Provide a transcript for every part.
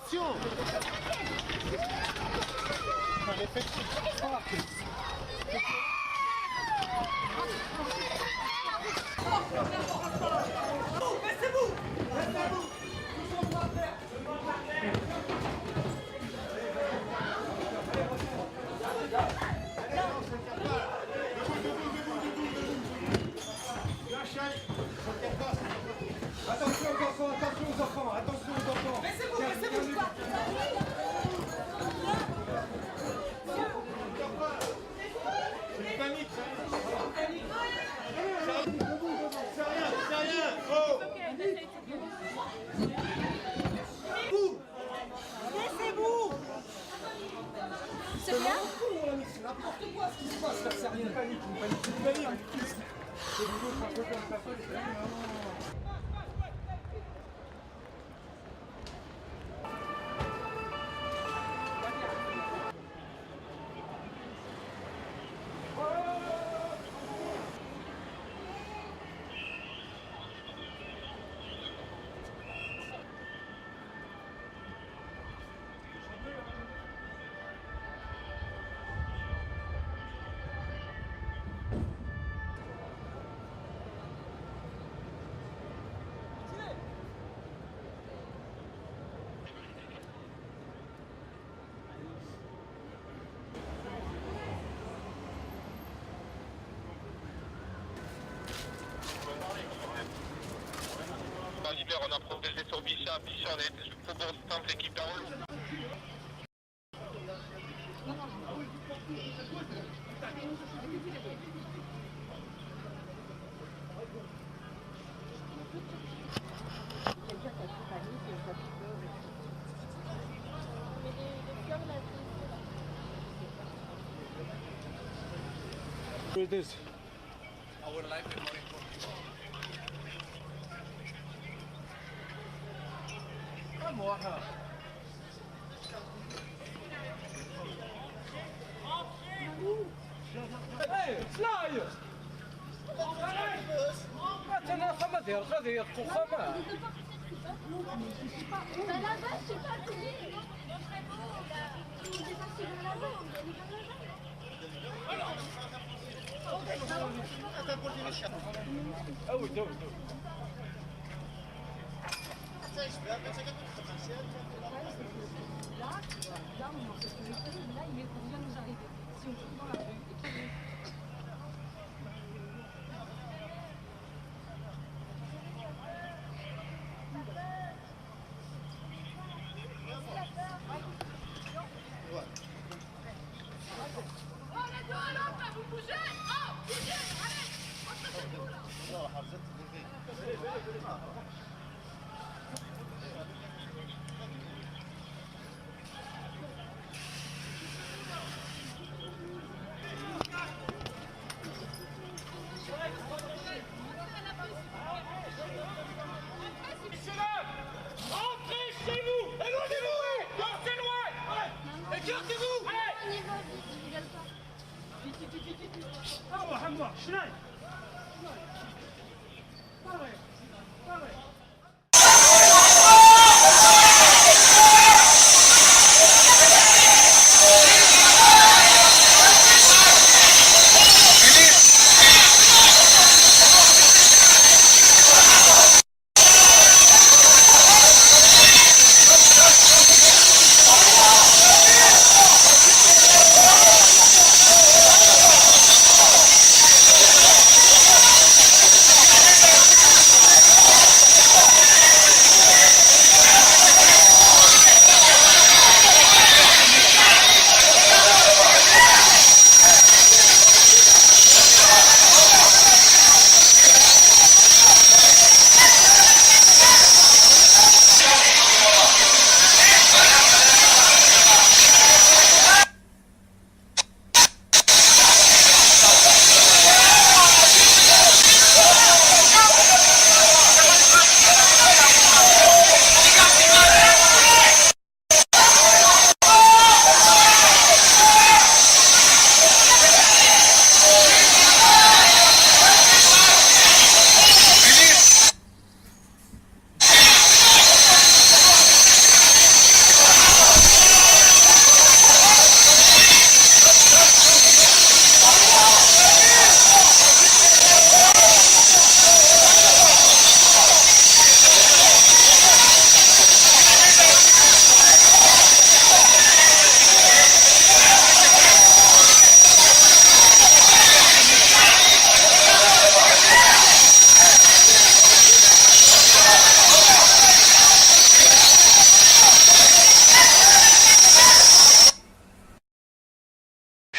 Attention. Attention aux enfants, attention aux enfants, attention aux enfants. Laissez-vous, C'est panique, c'est rien. Oh. Laissez-vous. C'est bien. C'est n'importe quoi ce qui se passe là, c'est rien. Une panique. C'est nouveau, c'est un peu comme ça, c'est rien. On a progressé sur Bichat, on a été sous Faubourg simple équipe d'Arlou. It is. Our life is more important. سلاير انا خما دير غادي يطقو خما Là-bas, je sais pas, il est parti de là-bas, Ah oui, دو là, on est en sécurité, là, il vient nous arriver. Si on trouve dans la rue et qu'il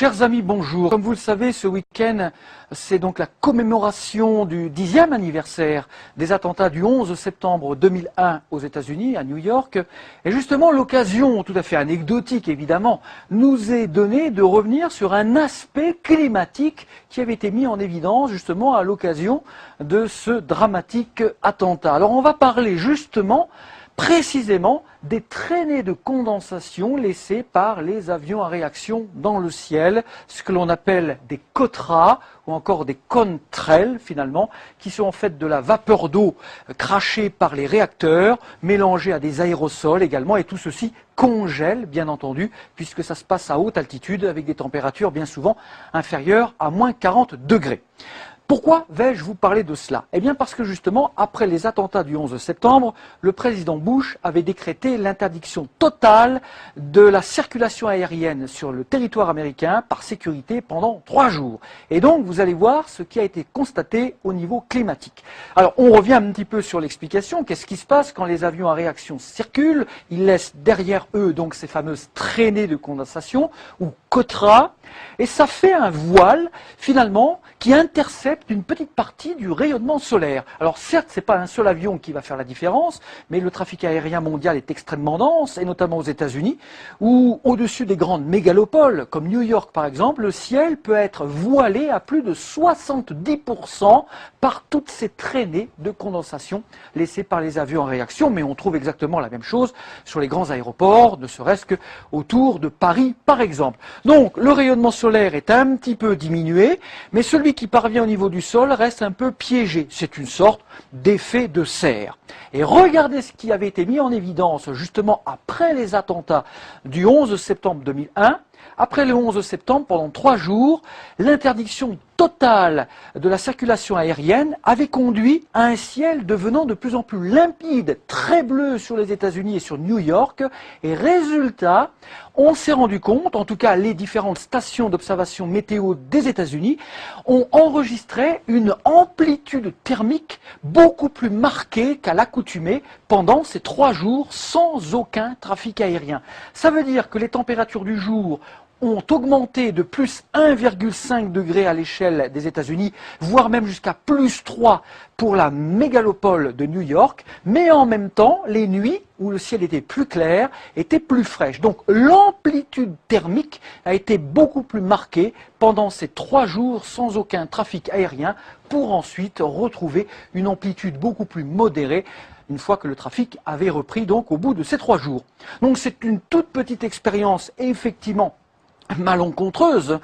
Chers amis, bonjour. Comme vous le savez, ce week-end, c'est donc la commémoration du 10e anniversaire des attentats du 11 septembre 2001 aux États-Unis, à New York. Et justement, l'occasion, tout à fait anecdotique évidemment, nous est donnée de revenir sur un aspect climatique qui avait été mis en évidence justement à l'occasion de ce dramatique attentat. Alors on va parler justement précisément des traînées de condensation laissées par les avions à réaction dans le ciel, ce que l'on appelle des COTRA ou encore des contrails finalement, qui sont en fait de la vapeur d'eau crachée par les réacteurs, mélangée à des aérosols également, et tout ceci congèle bien entendu, puisque ça se passe à haute altitude avec des températures bien souvent inférieures à moins 40 degrés. Pourquoi vais-je vous parler de cela? Eh bien parce que justement, après les attentats du 11 septembre, le président Bush avait décrété l'interdiction totale de la circulation aérienne sur le territoire américain par sécurité pendant 3 jours. Et donc, vous allez voir ce qui a été constaté au niveau climatique. Alors, on revient un petit peu sur l'explication. Qu'est-ce qui se passe quand les avions à réaction circulent? Ils laissent derrière eux donc ces fameuses traînées de condensation ou COTRA, et ça fait un voile finalement qui intercepte une petite partie du rayonnement solaire. Alors certes, ce n'est pas un seul avion qui va faire la différence, mais le trafic aérien mondial est extrêmement dense, et notamment aux États-Unis, où au-dessus des grandes mégalopoles, comme New York par exemple, le ciel peut être voilé à plus de 70% par toutes ces traînées de condensation laissées par les avions en réaction. Mais on trouve exactement la même chose sur les grands aéroports, ne serait-ce qu'autour de Paris par exemple. Donc le rayonnement solaire est un petit peu diminué, mais celui qui parvient au niveau du sol reste un peu piégé. C'est une sorte d'effet de serre. Et regardez ce qui avait été mis en évidence justement après les attentats du 11 septembre 2001. Après le 11 septembre, pendant 3 jours, l'interdiction totale de la circulation aérienne avait conduit à un ciel devenant de plus en plus limpide, très bleu sur les États-Unis et sur New York. Et résultat, on s'est rendu compte, en tout cas les différentes stations d'observation météo des États-Unis, ont enregistré une amplitude thermique beaucoup plus marquée qu'à l'accoutumée pendant ces 3 jours sans aucun trafic aérien. Ça veut dire que les températures du jour ont augmenté de plus 1,5 degré à l'échelle des États-Unis, voire même jusqu'à plus 3 pour la mégalopole de New York, mais en même temps, les nuits où le ciel était plus clair étaient plus fraîches. Donc l'amplitude thermique a été beaucoup plus marquée pendant ces 3 jours sans aucun trafic aérien, pour ensuite retrouver une amplitude beaucoup plus modérée une fois que le trafic avait repris donc au bout de ces 3 jours. Donc c'est une toute petite expérience effectivement malencontreuse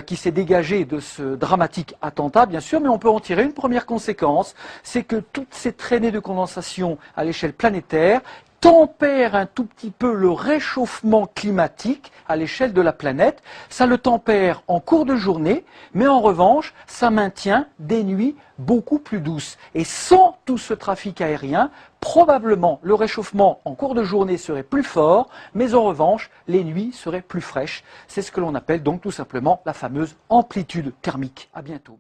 qui s'est dégagée de ce dramatique attentat, bien sûr, mais on peut en tirer une première conséquence, c'est que toutes ces traînées de condensation à l'échelle planétaire tempèrent un tout petit peu le réchauffement climatique à l'échelle de la planète. Ça le tempère en cours de journée, mais en revanche, ça maintient des nuits beaucoup plus douces. Et sans tout ce trafic aérien, probablement le réchauffement en cours de journée serait plus fort, mais en revanche, les nuits seraient plus fraîches. C'est ce que l'on appelle donc tout simplement la fameuse amplitude thermique. À bientôt.